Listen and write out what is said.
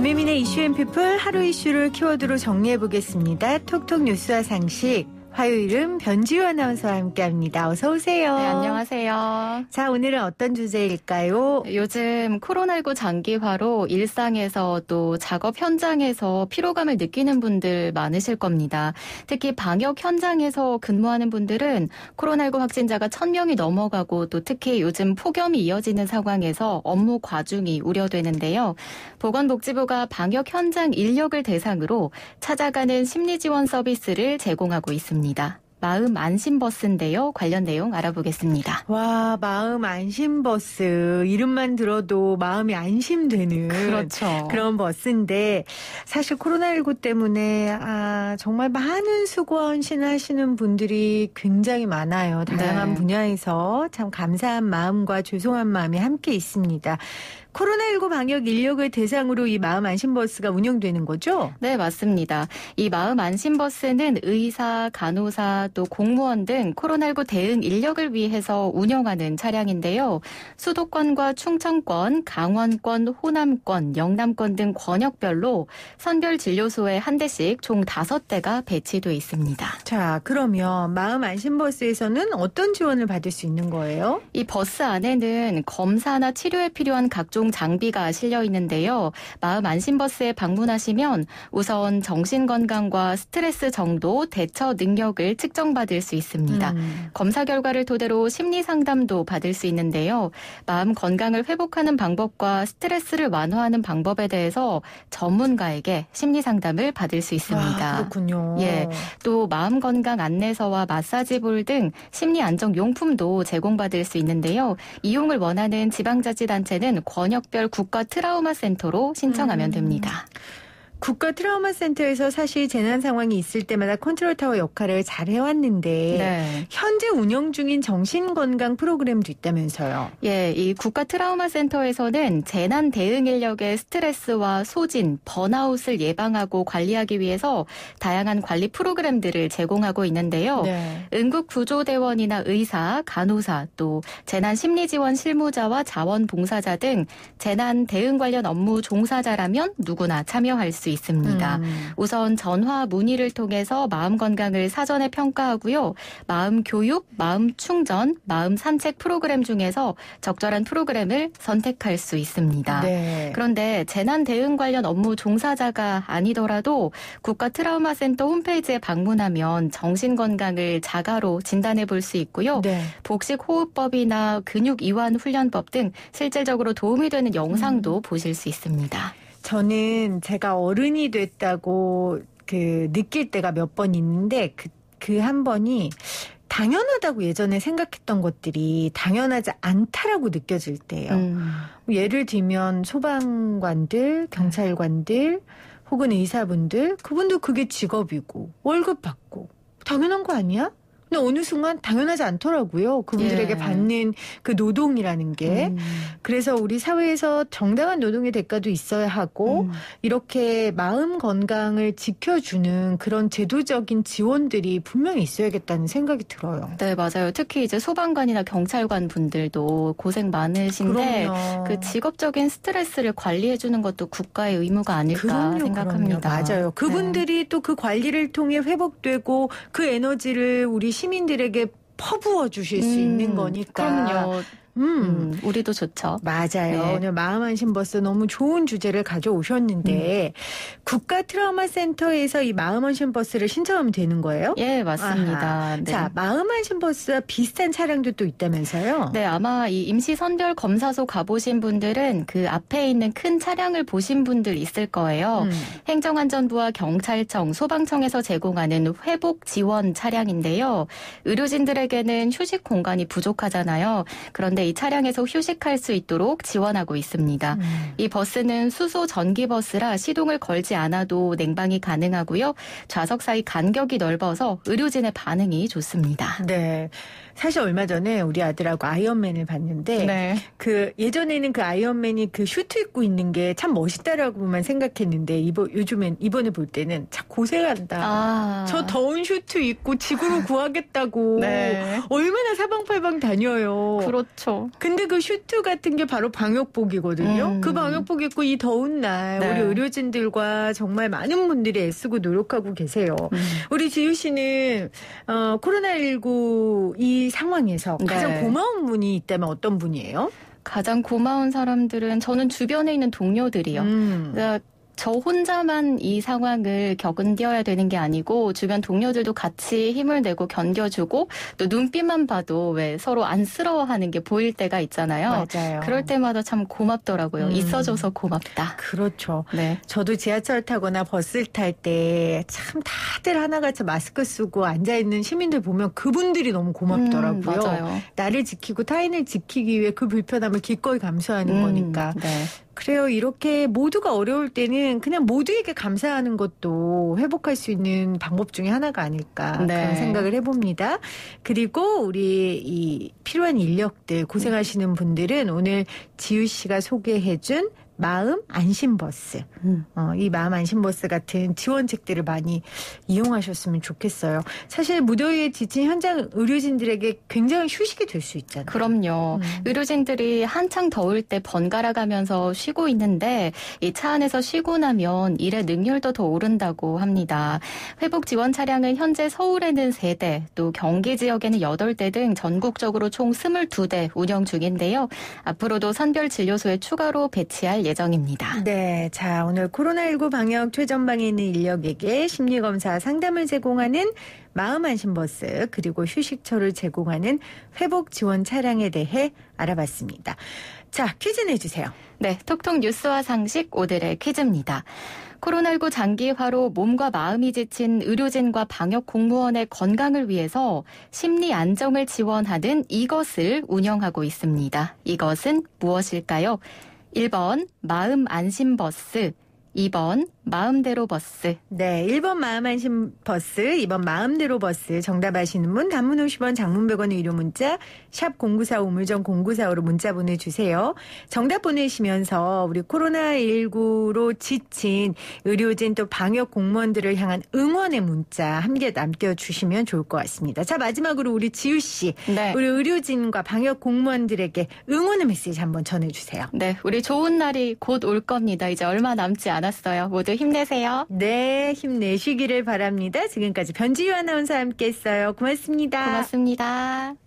김혜민의 이슈앤피플 하루 이슈를 키워드로 정리해보겠습니다. 톡톡 뉴스와 상식. 화요일은 변지우 아나운서와 함께합니다. 어서 오세요. 네, 안녕하세요. 자, 오늘은 어떤 주제일까요? 요즘 코로나19 장기화로 일상에서 또 작업 현장에서 피로감을 느끼는 분들 많으실 겁니다. 특히 방역 현장에서 근무하는 분들은 코로나19 확진자가 1,000명이 넘어가고 또 특히 요즘 폭염이 이어지는 상황에서 업무 과중이 우려되는데요. 보건복지부가 방역 현장 인력을 대상으로 찾아가는 심리지원 서비스를 제공하고 있습니다. 마음 안심버스인데요. 관련 내용 알아보겠습니다. 와, 마음 안심버스. 이름만 들어도 마음이 안심되는 그렇죠. 그런 버스인데 사실 코로나19 때문에 정말 많은 수고 헌신하시는 분들이 굉장히 많아요. 다양한 분야에서 참 감사한 마음과 죄송한 마음이 함께 있습니다. 코로나19 방역 인력을 대상으로 이 마음 안심버스가 운영되는 거죠? 네, 맞습니다. 이 마음 안심버스는 의사, 간호사, 또 공무원 등 코로나19 대응 인력을 위해서 운영하는 차량인데요. 수도권과 충청권, 강원권, 호남권, 영남권 등 권역별로 선별 진료소에 한 대씩 총 5대가 배치돼 있습니다. 자, 그러면 마음 안심버스에서는 어떤 지원을 받을 수 있는 거예요? 이 버스 안에는 검사나 치료에 필요한 각종 장비가 실려 있는데요. 마음 안심버스에 방문하시면 우선 정신건강과 스트레스 정도, 대처 능력을 측정받을 수 있습니다. 검사 결과를 토대로 심리상담도 받을 수 있는데요. 마음 건강을 회복하는 방법과 스트레스를 완화하는 방법에 대해서 전문가에게 심리상담을 받을 수 있습니다. 그렇군요. 예, 또 마음 건강 안내서와 마사지볼 등 심리 안정 용품도 제공받을 수 있는데요. 이용을 원하는 지방자치단체는 권역별 국가 트라우마 센터로 신청하면 됩니다. 국가 트라우마 센터에서 사실 재난 상황이 있을 때마다 컨트롤 타워 역할을 잘 해왔는데 현재 운영 중인 정신건강 프로그램도 있다면서요. 예, 이 국가 트라우마 센터에서는 재난 대응 인력의 스트레스와 소진, 번아웃을 예방하고 관리하기 위해서 다양한 관리 프로그램들을 제공하고 있는데요. 응급구조대원이나 의사, 간호사, 또 재난 심리지원 실무자와 자원봉사자 등 재난 대응 관련 업무 종사자라면 누구나 참여할 수 있습니다. 우선 전화 문의를 통해서 마음 건강을 사전에 평가하고요. 마음 교육, 마음 충전, 마음 산책 프로그램 중에서 적절한 프로그램을 선택할 수 있습니다. 그런데 재난 대응 관련 업무 종사자가 아니더라도 국가 트라우마 센터 홈페이지에 방문하면 정신 건강을 자가로 진단해 볼 수 있고요. 복식 호흡법이나 근육 이완 훈련법 등 실질적으로 도움이 되는 영상도 보실 수 있습니다. 저는 제가 어른이 됐다고 느낄 때가 몇 번 있는데 그 한 번이 당연하다고 예전에 생각했던 것들이 당연하지 않다라고 느껴질 때예요. 예를 들면 소방관들, 경찰관들 혹은 의사분들 그분도 그게 직업이고 월급 받고 당연한 거 아니야? 근데 어느 순간 당연하지 않더라고요. 그분들에게 받는 그 노동이라는 게. 그래서 우리 사회에서 정당한 노동의 대가도 있어야 하고 이렇게 마음 건강을 지켜주는 그런 제도적인 지원들이 분명히 있어야겠다는 생각이 들어요. 네, 맞아요. 특히 이제 소방관이나 경찰관 분들도 고생 많으신데 그 직업적인 스트레스를 관리해 주는 것도 국가의 의무가 아닐까 생각합니다. 맞아요. 그분들이 또 그 관리를 통해 회복되고 그 에너지를 우리 시민들에게 퍼부어 주실 수 있는 거니까. 그럼요. 우리도 좋죠. 맞아요. 오늘 마음 안심버스 너무 좋은 주제를 가져오셨는데 국가 트라우마 센터에서 이 마음 안심버스를 신청하면 되는 거예요? 예, 맞습니다. 자, 마음 안심버스와 비슷한 차량도 또 있다면서요? 네, 아마 이 임시 선별 검사소 가보신 분들은 그 앞에 있는 큰 차량을 보신 분들 있을 거예요. 행정안전부와 경찰청, 소방청에서 제공하는 회복 지원 차량인데요. 의료진들에게는 휴식 공간이 부족하잖아요. 그런데 이 차량에서 휴식할 수 있도록 지원하고 있습니다. 이 버스는 수소 전기버스라 시동을 걸지 않아도 냉방이 가능하고요. 좌석 사이 간격이 넓어서 의료진의 반응이 좋습니다. 네. 사실 얼마 전에 우리 아들하고 아이언맨을 봤는데 그 예전에는 그 아이언맨이 그 슈트 입고 있는 게 참 멋있다라고만 생각했는데 이번에 볼 때는 참 고생한다. 저 더운 슈트 입고 지구를 구하겠다고 얼마나 사방팔방 다녀요. 그렇죠. 그렇죠. 근데 그 슈트 같은 게 바로 방역복이거든요. 그 방역복 입고 이 더운 날 네. 우리 의료진들과 정말 많은 분들이 애쓰고 노력하고 계세요. 우리 지유 씨는 코로나19 이 상황에서 가장 네. 고마운 분이 있다면 어떤 분이에요? 가장 고마운 사람들은 저는 주변에 있는 동료들이요. 그러니까 저 혼자만 이 상황을 견뎌야 되는 게 아니고 주변 동료들도 같이 힘을 내고 견뎌주고 또 눈빛만 봐도 왜 서로 안쓰러워하는 게 보일 때가 있잖아요. 맞아요. 그럴 때마다 참 고맙더라고요. 있어줘서 고맙다. 그렇죠. 네. 저도 지하철 타거나 버스를 탈 때 참 다들 하나같이 마스크 쓰고 앉아있는 시민들 보면 그분들이 너무 고맙더라고요. 맞아요. 나를 지키고 타인을 지키기 위해 그 불편함을 기꺼이 감수하는 거니까. 네. 그래요. 이렇게 모두가 어려울 때는 그냥 모두에게 감사하는 것도 회복할 수 있는 방법 중에 하나가 아닐까 네. 그런 생각을 해봅니다. 그리고 우리 이 필요한 인력들 고생하시는 분들은 오늘 지유 씨가 소개해준 마음 안심버스. 이 마음 안심버스 같은 지원책들을 많이 이용하셨으면 좋겠어요. 사실 무더위에 지친 현장 의료진들에게 굉장히 휴식이 될 수 있잖아요. 그럼요. 의료진들이 한창 더울 때 번갈아 가면서 쉬고 있는데 이 차 안에서 쉬고 나면 일의 능률도 더 오른다고 합니다. 회복 지원 차량은 현재 서울에는 3대, 또 경기 지역에는 8대 등 전국적으로 총 22대 운영 중인데요. 앞으로도 선별 진료소에 추가로 배치할 예정입니다. 네, 자 오늘 코로나19 방역 최전방에 있는 인력에게 심리검사 상담을 제공하는 마음 안심버스 그리고 휴식처를 제공하는 회복 지원 차량에 대해 알아봤습니다. 자, 퀴즈 내주세요. 네, 톡톡 뉴스와 상식 오늘의 퀴즈입니다. 코로나19 장기화로 몸과 마음이 지친 의료진과 방역 공무원의 건강을 위해서 심리 안정을 지원하는 이것을 운영하고 있습니다. 이것은 무엇일까요? 1번 마음 안심 버스, 2번 마음대로 버스. 네, 1번 마음 안심 버스, 2번 마음대로 버스 정답 아시는 분 단문 50원 장문 100원의 유료 문자 샵 0945 우물정 0945로 문자 보내주세요. 정답 보내시면서 우리 코로나19로 지친 의료진 또 방역 공무원들을 향한 응원의 문자 함께 남겨주시면 좋을 것 같습니다. 자, 마지막으로 우리 지유 씨, 네. 우리 의료진과 방역 공무원들에게 응원의 메시지 한번 전해주세요. 네, 우리 좋은 날이 곧 올 겁니다. 이제 얼마 남지 않았어요. 모두 힘내세요. 네, 힘내시기를 바랍니다. 지금까지 변지유 아나운서와 함께했어요. 고맙습니다. 고맙습니다.